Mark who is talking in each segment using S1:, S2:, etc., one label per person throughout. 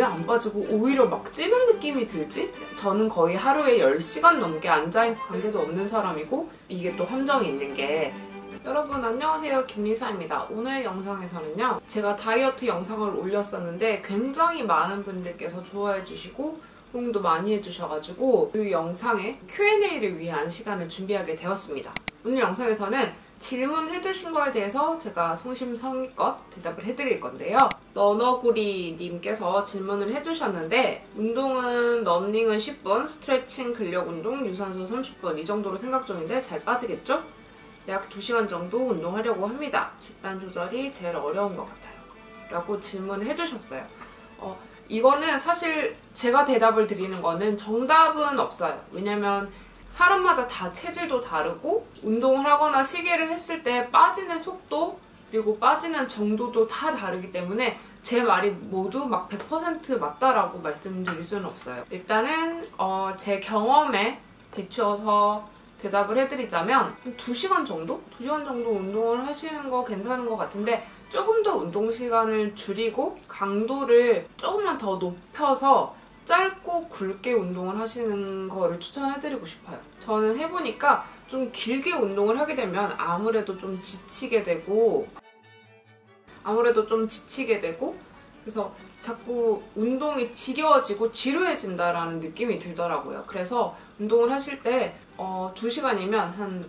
S1: 왜 안 빠지고 오히려 막 찌는 느낌이 들지? 저는 거의 하루에 10시간 넘게 앉아있는 관계도 없는 사람이고 이게 또 함정이 있는 게 여러분 안녕하세요, 김리사입니다. 오늘 영상에서는요, 제가 다이어트 영상을 올렸었는데 굉장히 많은 분들께서 좋아해 주시고 호응도 많이 해주셔가지고 그 영상에 Q&A를 위한 시간을 준비하게 되었습니다. 오늘 영상에서는 질문해주신 거에 대해서 제가 성심성의껏 대답을 해드릴 건데요. 너너구리님께서 질문을 해주셨는데 운동은 러닝은 10분, 스트레칭, 근력운동, 유산소 30분 이 정도로 생각 중인데 잘 빠지겠죠? 약 2시간 정도 운동하려고 합니다. 식단 조절이 제일 어려운 것 같아요. 라고 질문을 해주셨어요. 이거는 사실 제가 대답을 드리는 거는 정답은 없어요. 왜냐면 사람마다 다 체질도 다르고 운동을 하거나 시계를 했을 때 빠지는 속도 그리고 빠지는 정도도 다 다르기 때문에 제 말이 모두 막 100% 맞다라고 말씀드릴 수는 없어요. 일단은 제 경험에 비추어서 대답을 해드리자면 2시간 정도? 2시간 정도 운동을 하시는 거 괜찮은 것 같은데 조금 더 운동 시간을 줄이고 강도를 조금만 더 높여서 짧고 굵게 운동을 하시는 거를 추천해드리고 싶어요. 저는 해보니까 좀 길게 운동을 하게 되면 아무래도 좀 지치게 되고 그래서 자꾸 운동이 지겨워지고 지루해진다라는 느낌이 들더라고요. 그래서 운동을 하실 때 2시간이면 한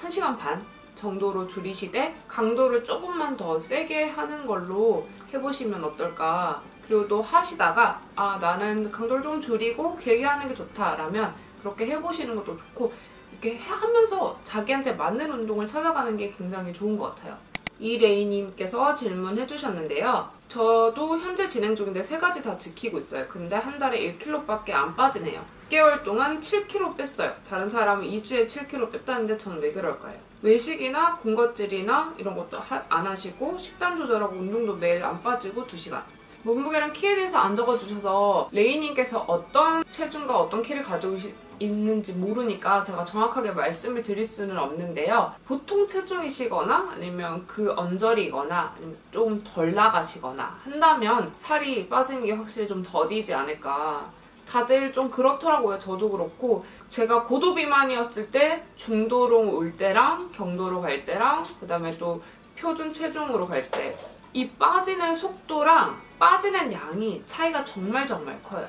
S1: 1시간 반 정도로 줄이시되 강도를 조금만 더 세게 하는 걸로 해보시면 어떨까. 그리고 또 하시다가 나는 강도를 좀 줄이고 길게 하는 게 좋다라면 그렇게 해보시는 것도 좋고 이렇게 하면서 자기한테 맞는 운동을 찾아가는 게 굉장히 좋은 것 같아요. 이레이님께서 질문해 주셨는데요. 저도 현재 진행 중인데 3가지 다 지키고 있어요. 근데 한 달에 1kg밖에 안 빠지네요. 6개월 동안 7kg 뺐어요. 다른 사람은 2주에 7kg 뺐다는데 저는 왜 그럴까요? 외식이나 군것질이나 이런 것도 안 하시고 식단 조절하고 운동도 매일 안 빠지고 2시간. 몸무게랑 키에 대해서 안 적어주셔서 레이님께서 어떤 체중과 어떤 키를 가지고 있는지 모르니까 제가 정확하게 말씀을 드릴 수는 없는데요. 보통 체중이시거나 아니면 그 언저리거나 아니면 좀 덜 나가시거나 한다면 살이 빠지는 게 확실히 좀 더디지 않을까. 다들 좀 그렇더라고요. 저도 그렇고 제가 고도 비만이었을 때 중도로 올 때랑 경도로 갈 때랑 그 다음에 또 표준 체중으로 갈 때 이 빠지는 속도랑 빠지는 양이 차이가 정말 커요.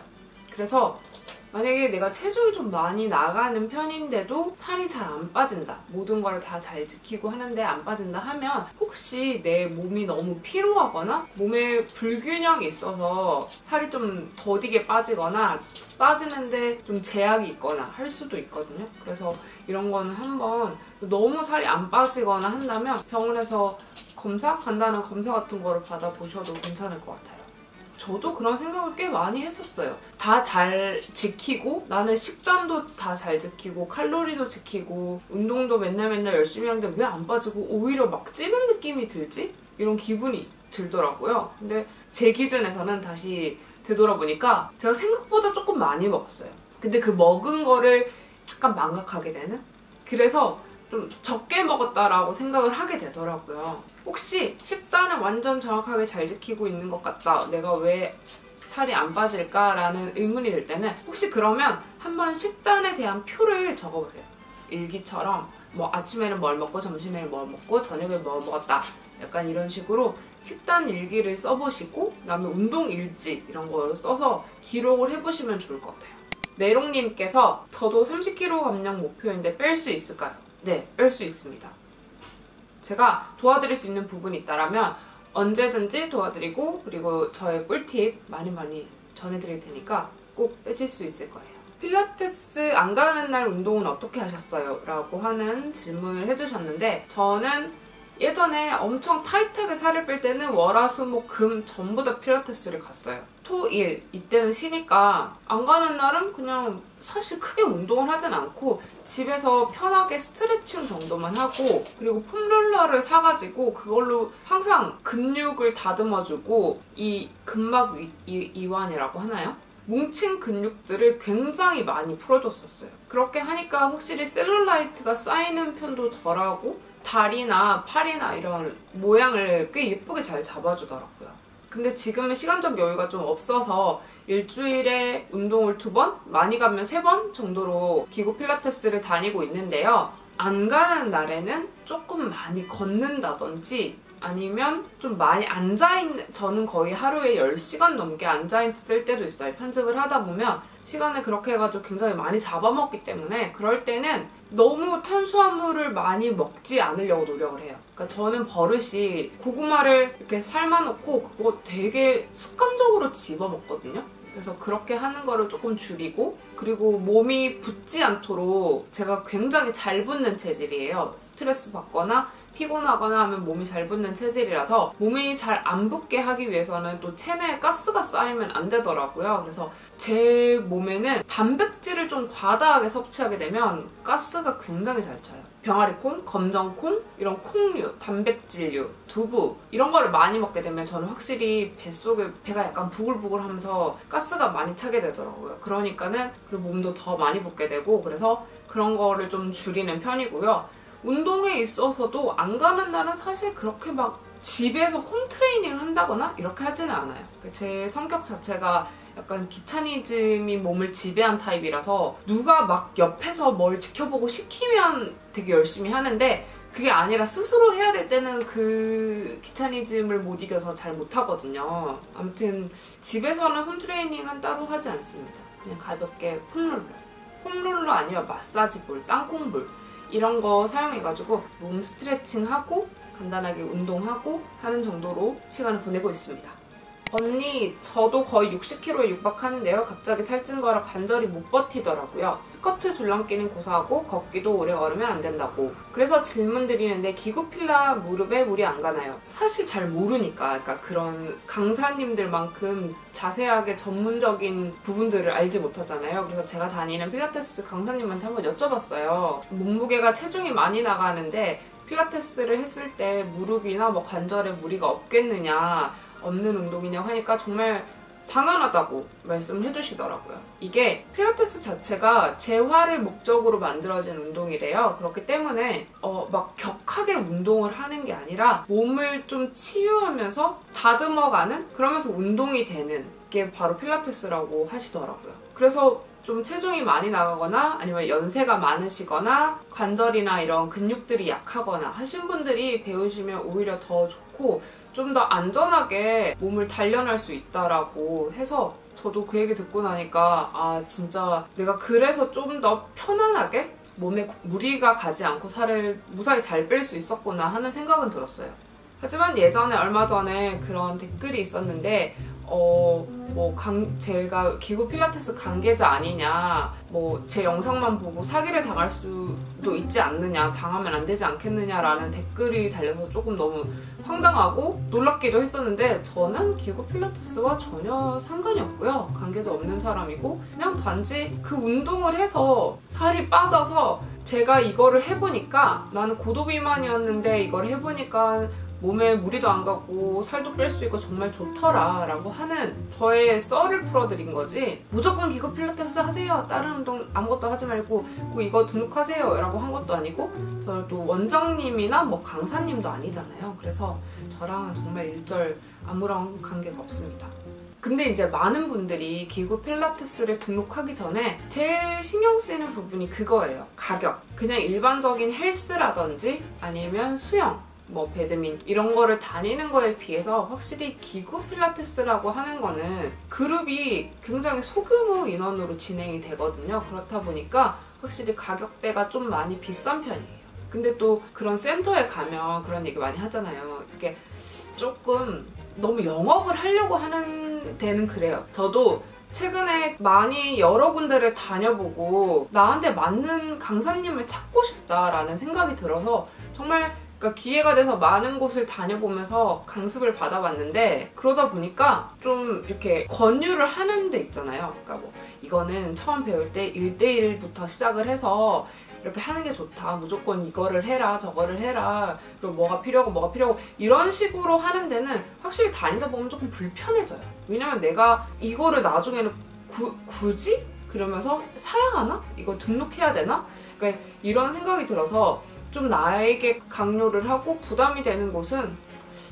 S1: 그래서 만약에 내가 체중이 좀 많이 나가는 편인데도 살이 잘 안 빠진다, 모든 걸 다 잘 지키고 하는데 안 빠진다 하면 혹시 내 몸이 너무 피로하거나 몸에 불균형이 있어서 살이 좀 더디게 빠지거나 빠지는데 좀 제약이 있거나 할 수도 있거든요. 그래서 이런 거는 한번 너무 살이 안 빠지거나 한다면 병원에서 간단한 검사 같은 거를 받아보셔도 괜찮을 것 같아요. 저도 그런 생각을 꽤 많이 했었어요. 다 잘 지키고 나는 식단도 다 잘 지키고 칼로리도 지키고 운동도 맨날 열심히 하는데 왜 안 빠지고 오히려 막 찌는 느낌이 들지? 이런 기분이 들더라고요. 근데 제 기준에서는 다시 되돌아보니까 제가 생각보다 조금 많이 먹었어요. 근데 그 먹은 거를 약간 망각하게 되는? 그래서 좀 적게 먹었다라고 생각을 하게 되더라고요. 혹시 식단을 완전 정확하게 잘 지키고 있는 것 같다, 내가 왜 살이 안 빠질까라는 의문이 들 때는 혹시 그러면 한번 식단에 대한 표를 적어보세요. 일기처럼 뭐 아침에는 뭘 먹고 점심에는 뭘 먹고 저녁에 뭘 먹었다, 약간 이런 식으로 식단 일기를 써보시고 그다음에 운동 일지 이런 거 써서 기록을 해보시면 좋을 것 같아요. 메롱님께서 저도 30kg 감량 목표인데 뺄 수 있을까요? 네, 뺄 수 있습니다. 제가 도와드릴 수 있는 부분이 있다면 언제든지 도와드리고 그리고 저의 꿀팁 많이 전해드릴 테니까 꼭 빼실 수 있을 거예요. 필라테스 안 가는 날 운동은 어떻게 하셨어요? 라고 하는 질문을 해주셨는데 저는 예전에 엄청 타이트하게 살을 뺄 때는 월, 화, 수, 목, 금 전부 다 필라테스를 갔어요. 토, 일 이때는 쉬니까 안 가는 날은 그냥 사실 크게 운동을 하진 않고 집에서 편하게 스트레칭 정도만 하고 그리고 폼롤러를 사가지고 그걸로 항상 근육을 다듬어주고 이 근막 이완이라고 하나요? 뭉친 근육들을 굉장히 많이 풀어줬었어요. 그렇게 하니까 확실히 셀룰라이트가 쌓이는 편도 덜하고 다리나 팔이나 이런 모양을 꽤 예쁘게 잘 잡아주더라고요. 근데 지금은 시간적 여유가 좀 없어서 일주일에 운동을 2번, 많이 가면 3번 정도로 기구 필라테스를 다니고 있는데요. 안 가는 날에는 조금 많이 걷는다든지 아니면 좀 많이 앉아있는, 저는 거의 하루에 10시간 넘게 앉아있을 때도 있어요. 편집을 하다 보면 시간을 그렇게 해가지고 굉장히 많이 잡아먹기 때문에 그럴 때는 너무 탄수화물을 많이 먹지 않으려고 노력을 해요. 그러니까 저는 버릇이 고구마를 이렇게 삶아놓고 그거 되게 습관적으로 집어먹거든요. 그래서 그렇게 하는 거를 조금 줄이고, 그리고 몸이 붓지 않도록, 제가 굉장히 잘 붓는 체질이에요. 스트레스 받거나 피곤하거나 하면 몸이 잘 붓는 체질이라서 몸이 잘 안 붓게 하기 위해서는 또 체내에 가스가 쌓이면 안 되더라고요. 그래서 제 몸에는 단백질을 좀 과다하게 섭취하게 되면 가스가 굉장히 잘 차요. 병아리콩, 검정콩, 이런 콩류, 단백질류, 두부 이런 거를 많이 먹게 되면 저는 확실히 뱃속에 배가 약간 부글부글 하면서 가스가 많이 차게 되더라고요. 그러니까는 그리고 몸도 더 많이 붓게 되고, 그래서 그런 거를 좀 줄이는 편이고요. 운동에 있어서도 안 가는 날은 사실 그렇게 막 집에서 홈트레이닝을 한다거나 이렇게 하지는 않아요. 제 성격 자체가 약간 귀차니즘이 몸을 지배한 타입이라서 누가 막 옆에서 뭘 지켜보고 시키면 되게 열심히 하는데, 그게 아니라 스스로 해야 될 때는 그 귀차니즘을 못 이겨서 잘 못하거든요. 아무튼 집에서는 홈트레이닝은 따로 하지 않습니다. 그냥 가볍게 폼롤러 아니면 마사지볼, 땅콩볼 이런 거 사용해가지고 몸 스트레칭하고 간단하게 운동하고 하는 정도로 시간을 보내고 있습니다. 언니, 저도 거의 60kg에 육박하는데요. 갑자기 살찐 거라 관절이 못 버티더라고요. 스커트 줄넘기는 고사하고 걷기도 오래 걸으면 안 된다고. 그래서 질문 드리는데 기구 필라 무릎에 무리 안 가나요? 사실 잘 모르니까, 그러니까 그런 강사님들만큼 자세하게 전문적인 부분들을 알지 못하잖아요. 그래서 제가 다니는 필라테스 강사님한테 한번 여쭤봤어요. 몸무게가 체중이 많이 나가는데 필라테스를 했을 때 무릎이나 뭐 관절에 무리가 없겠느냐, 없는 운동이냐고 하니까 정말 당연하다고 말씀을 해주시더라고요. 이게 필라테스 자체가 재활을 목적으로 만들어진 운동이래요. 그렇기 때문에 막 격하게 운동을 하는 게 아니라 몸을 좀 치유하면서 다듬어가는, 그러면서 운동이 되는 게 바로 필라테스라고 하시더라고요. 그래서 좀 체중이 많이 나가거나 아니면 연세가 많으시거나 관절이나 이런 근육들이 약하거나 하신 분들이 배우시면 오히려 더 좋고 좀 더 안전하게 몸을 단련할 수 있다라고 해서, 저도 그 얘기 듣고 나니까 아 진짜 내가 그래서 좀 더 편안하게 몸에 무리가 가지 않고 살을 무사히 잘 뺄 수 있었구나 하는 생각은 들었어요. 하지만 예전에 얼마 전에 그런 댓글이 있었는데 제가 기구 필라테스 관계자 아니냐, 제 영상만 보고 사기를 당할 수도 있지 않느냐, 당하면 안 되지 않겠느냐라는 댓글이 달려서 조금 너무 황당하고 놀랍기도 했었는데, 저는 기구 필라테스와 전혀 상관이 없고요. 관계도 없는 사람이고, 그냥 단지 그 운동을 해서 살이 빠져서 제가 이거를 해보니까, 나는 고도비만이었는데 이걸 해보니까 몸에 무리도 안 가고 살도 뺄 수 있고 정말 좋더라 라고 하는 저의 썰을 풀어드린 거지, 무조건 기구 필라테스 하세요, 다른 운동 아무것도 하지 말고 이거 등록하세요 라고 한 것도 아니고, 저는 또 원장님이나 강사님도 아니잖아요. 그래서 저랑은 정말 일절 아무런 관계가 없습니다. 근데 이제 많은 분들이 기구 필라테스를 등록하기 전에 제일 신경 쓰이는 부분이 그거예요. 가격. 그냥 일반적인 헬스라든지 아니면 수영, 배드민턴 이런 거를 다니는 거에 비해서 확실히 기구 필라테스라고 하는 거는 그룹이 굉장히 소규모 인원으로 진행이 되거든요. 그렇다 보니까 확실히 가격대가 좀 많이 비싼 편이에요. 근데 또 그런 센터에 가면 그런 얘기 많이 하잖아요. 이게 조금 너무 영업을 하려고 하는 데는 그래요. 저도 최근에 많이 여러 군데를 다녀보고 나한테 맞는 강사님을 찾고 싶다라는 생각이 들어서 정말 기회가 돼서 많은 곳을 다녀보면서 강습을 받아봤는데, 그러다 보니까 좀 이렇게 권유를 하는 데 있잖아요. 그러니까 이거는 처음 배울 때 1대1부터 시작을 해서 이렇게 하는 게 좋다, 무조건 이거를 해라 저거를 해라, 그리고 뭐가 필요하고 이런 식으로 하는 데는 확실히 다니다 보면 조금 불편해져요. 왜냐면 내가 이거를 나중에는 굳이? 그러면서 사야 하나? 이거 등록해야 되나? 그러니까 이런 생각이 들어서 좀 나에게 강요를 하고 부담이 되는 곳은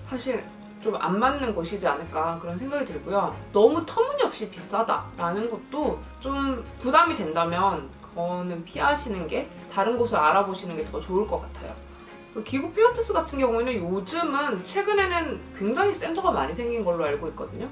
S1: 사실 좀 안 맞는 곳이지 않을까 그런 생각이 들고요. 너무 터무니없이 비싸다라는 것도 좀 부담이 된다면 그거는 피하시는 게, 다른 곳을 알아보시는 게 더 좋을 것 같아요. 기구 필라테스 같은 경우에는 요즘은 최근에는 굉장히 센터가 많이 생긴 걸로 알고 있거든요.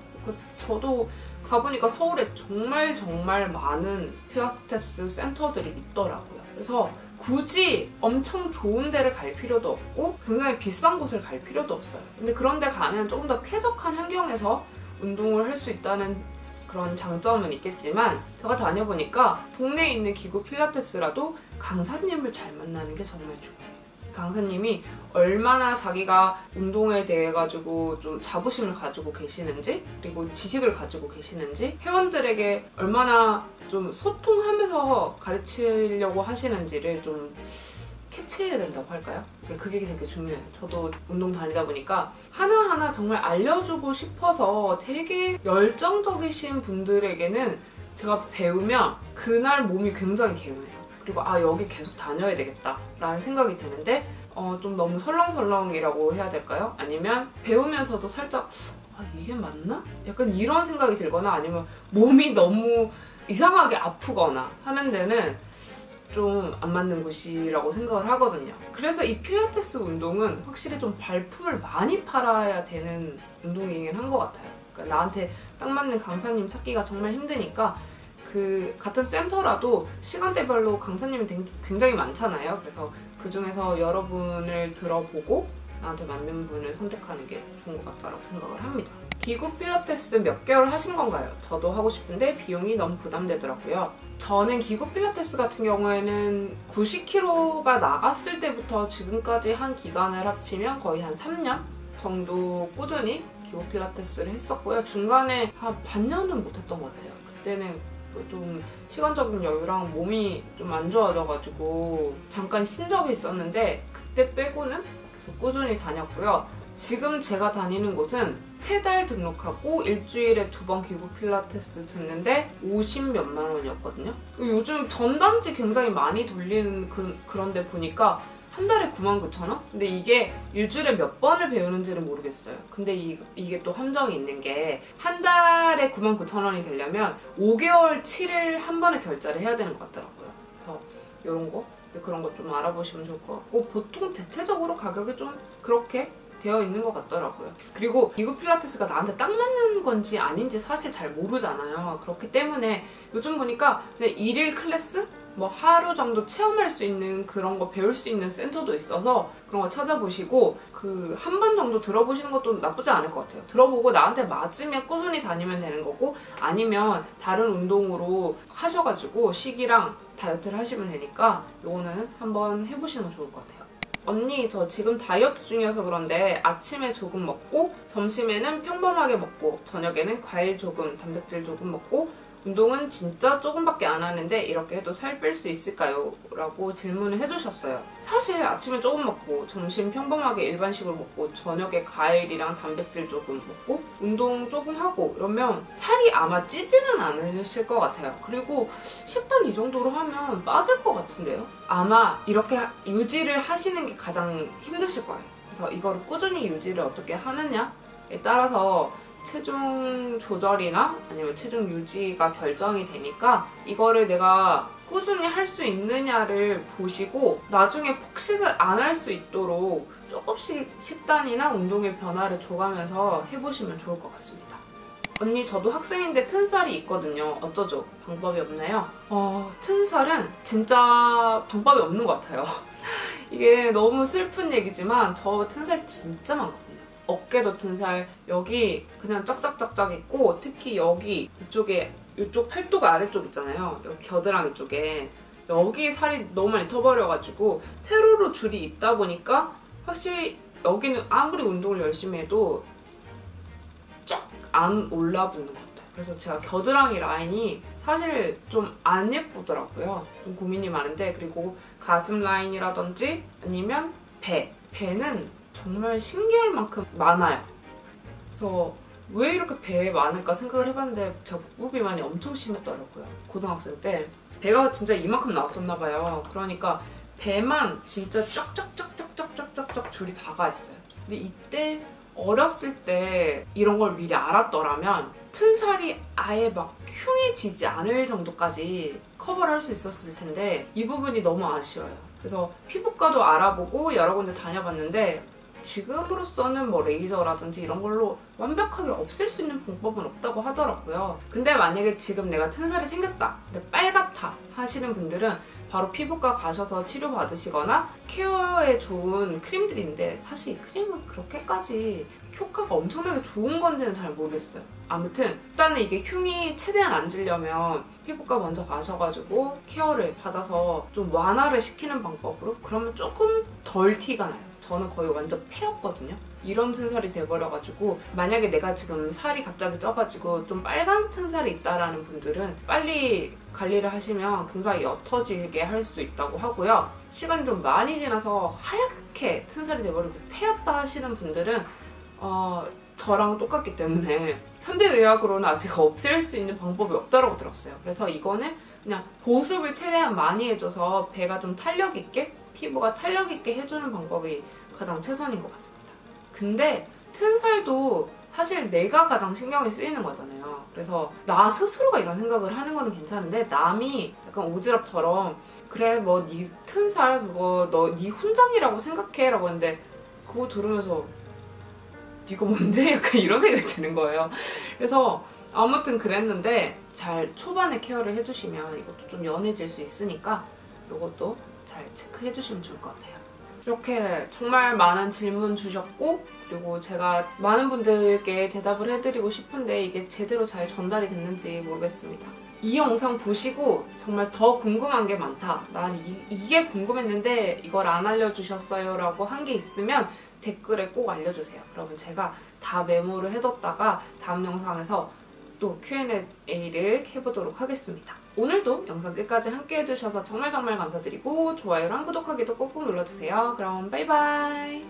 S1: 저도 가보니까 서울에 정말 많은 필라테스 센터들이 있더라고요. 그래서 굳이 엄청 좋은 데를 갈 필요도 없고 굉장히 비싼 곳을 갈 필요도 없어요. 근데 그런 데 가면 조금 더 쾌적한 환경에서 운동을 할 수 있다는 그런 장점은 있겠지만, 제가 다녀보니까 동네에 있는 기구 필라테스라도 강사님을 잘 만나는 게 정말 좋아요. 강사님이 얼마나 자기가 운동에 대해 가지고 좀 자부심을 가지고 계시는지, 그리고 지식을 가지고 계시는지, 회원들에게 얼마나 좀 소통하면서 가르치려고 하시는지를 좀 캐치해야 된다고 할까요? 그게 되게 중요해요. 저도 운동 다니다 보니까 하나하나 정말 알려주고 싶어서 되게 열정적이신 분들에게는 제가 배우면 그날 몸이 굉장히 개운해요. 그리고 여기 계속 다녀야 되겠다 라는 생각이 드는데, 좀 너무 설렁설렁이라고 해야 될까요? 아니면 배우면서도 살짝 이게 맞나? 약간 이런 생각이 들거나, 아니면 몸이 너무 이상하게 아프거나 하는 데는 좀 안 맞는 곳이라고 생각을 하거든요. 그래서 이 필라테스 운동은 확실히 좀 발품을 많이 팔아야 되는 운동이긴 한 것 같아요. 그러니까 나한테 딱 맞는 강사님 찾기가 정말 힘드니까, 같은 센터라도 시간대별로 강사님이 굉장히 많잖아요. 그래서 그 중에서 여러분을 들어보고 나한테 맞는 분을 선택하는 게 좋은 것 같다고 생각을 합니다. 기구 필라테스 몇 개월 하신 건가요? 저도 하고 싶은데 비용이 너무 부담되더라고요. 저는 기구 필라테스 같은 경우에는 90kg가 나갔을 때부터 지금까지 한 기간을 합치면 거의 한 3년 정도 꾸준히 기구 필라테스를 했었고요. 중간에 한 반년은 못했던 것 같아요. 그때는 좀 시간적인 여유랑 몸이 좀 안 좋아져가지고 잠깐 쉰 적이 있었는데, 그때 빼고는 계속 꾸준히 다녔고요. 지금 제가 다니는 곳은 3달 등록하고 일주일에 2번 기구 필라테스 듣는데 50몇만 원이었거든요. 요즘 전단지 굉장히 많이 돌리는 그런 데 보니까 한 달에 99,000원? 근데 이게 일주일에 몇 번을 배우는지는 모르겠어요. 근데 이게 또 함정이 있는 게, 한 달에 99,000원이 되려면 5개월 7일 한 번에 결제를 해야 되는 것 같더라고요. 그래서 그런 거 좀 알아보시면 좋을 것 같고, 보통 대체적으로 가격이 좀 그렇게 되어 있는 것 같더라고요. 그리고 기구 필라테스가 나한테 딱 맞는 건지 아닌지 사실 잘 모르잖아요. 그렇기 때문에 요즘 보니까 그냥 1일 클래스? 하루 정도 체험할 수 있는 그런 거 배울 수 있는 센터도 있어서 그런 거 찾아보시고, 한 번 정도 들어보시는 것도 나쁘지 않을 것 같아요. 들어보고 나한테 맞으면 꾸준히 다니면 되는 거고, 아니면 다른 운동으로 하셔가지고 식이랑 다이어트를 하시면 되니까 요거는 한번 해보시는 거 좋을 것 같아요. 언니, 저 지금 다이어트 중이어서 그런데 아침에 조금 먹고, 점심에는 평범하게 먹고, 저녁에는 과일 조금, 단백질 조금 먹고, 운동은 진짜 조금밖에 안 하는데 이렇게 해도 살 뺄 수 있을까요? 라고 질문을 해주셨어요. 사실 아침에 조금 먹고, 점심 평범하게 일반식으로 먹고, 저녁에 과일이랑 단백질 조금 먹고, 운동 조금 하고 이러면 살이 아마 찌지는 않으실 것 같아요. 그리고 식단 이 정도로 하면 빠질 것 같은데요? 아마 이렇게 유지를 하시는 게 가장 힘드실 거예요. 그래서 이거를 꾸준히 유지를 어떻게 하느냐에 따라서 체중 조절이나 아니면 체중 유지가 결정이 되니까, 이거를 내가 꾸준히 할 수 있느냐를 보시고 나중에 폭식을 안 할 수 있도록 조금씩 식단이나 운동의 변화를 줘가면서 해보시면 좋을 것 같습니다. 언니, 저도 학생인데 튼살이 있거든요. 어쩌죠? 방법이 없나요? 튼살은 진짜 방법이 없는 것 같아요. 이게 너무 슬픈 얘기지만 저 튼살 진짜 많거든요. 어깨도 튼살, 여기 그냥 쩍쩍쩍쩍 있고, 특히 여기 이쪽 팔뚝 아래쪽 있잖아요. 여기 겨드랑이 쪽에 여기 살이 너무 많이 터버려가지고 세로로 줄이 있다 보니까 확실히 여기는 아무리 운동을 열심히 해도 쫙 안 올라붙는 것 같아요. 그래서 제가 겨드랑이 라인이 사실 좀 안 예쁘더라고요. 좀 고민이 많은데, 그리고 가슴 라인이라든지 아니면 배는 정말 신기할 만큼 많아요. 그래서 왜 이렇게 배에 많을까 생각을 해봤는데, 제가 복부 비만이 엄청 심했더라고요. 고등학생 때 배가 진짜 이만큼 나왔었나 봐요. 그러니까 배만 진짜 쫙쫙쫙쫙쫙쫙쫙 줄이 다 가 있어요. 근데 이때 어렸을 때 이런 걸 미리 알았더라면 튼살이 아예 막 흉이 지지 않을 정도까지 커버를 할 수 있었을 텐데 이 부분이 너무 아쉬워요. 그래서 피부과도 알아보고 여러 군데 다녀봤는데 지금으로서는 뭐 레이저라든지 이런 걸로 완벽하게 없앨 수 있는 방법은 없다고 하더라고요. 근데 만약에 지금 내가 튼살이 생겼다, 근데 빨갛다 하시는 분들은 바로 피부과 가셔서 치료받으시거나 케어에 좋은 크림들인데 사실 이 크림은 그렇게까지 효과가 엄청나게 좋은 건지는 잘 모르겠어요. 아무튼 일단은 이게 흉이 최대한 안 지려면 피부과 먼저 가셔가지고 케어를 받아서 좀 완화를 시키는 방법으로 그러면 조금 덜 티가 나요. 저는 거의 완전 폐였거든요. 이런 튼살이 돼버려가지고 만약에 내가 지금 살이 갑자기 쪄가지고 좀 빨간 튼살이 있다라는 분들은 빨리 관리를 하시면 굉장히 옅어지게 할 수 있다고 하고요. 시간이 좀 많이 지나서 하얗게 튼살이 돼버리고 폐였다 하시는 분들은 저랑 똑같기 때문에 현대의학으로는 아직 없앨 수 있는 방법이 없다고 들었어요. 그래서 이거는 그냥 보습을 최대한 많이 해줘서 배가 좀 탄력 있게, 피부가 탄력 있게 해주는 방법이 가장 최선인 것 같습니다. 근데 튼살도 사실 내가 가장 신경이 쓰이는 거잖아요. 그래서 나 스스로가 이런 생각을 하는 거는 괜찮은데 남이 약간 오지랖처럼 그래 뭐 네 튼살 그거 너 네 훈장이라고 생각해 라고 했는데 그거 들으면서 네가 뭔데? 약간 이런 생각이 드는 거예요. 그래서 아무튼 그랬는데 잘 초반에 케어를 해주시면 이것도 좀 연해질 수 있으니까 이것도 잘 체크해 주시면 좋을 것 같아요. 이렇게 정말 많은 질문 주셨고 그리고 제가 많은 분들께 대답을 해드리고 싶은데 이게 제대로 잘 전달이 됐는지 모르겠습니다. 이 영상 보시고 정말 더 궁금한 게 많다. 난 이게 궁금했는데 이걸 안 알려주셨어요 라고 한 게 있으면 댓글에 꼭 알려주세요. 그러면 제가 다 메모를 해뒀다가 다음 영상에서 또 Q&A를 해보도록 하겠습니다. 오늘도 영상 끝까지 함께 해주셔서 정말 감사드리고 좋아요랑 구독하기도 꼭꼭 눌러주세요. 그럼 바이바이!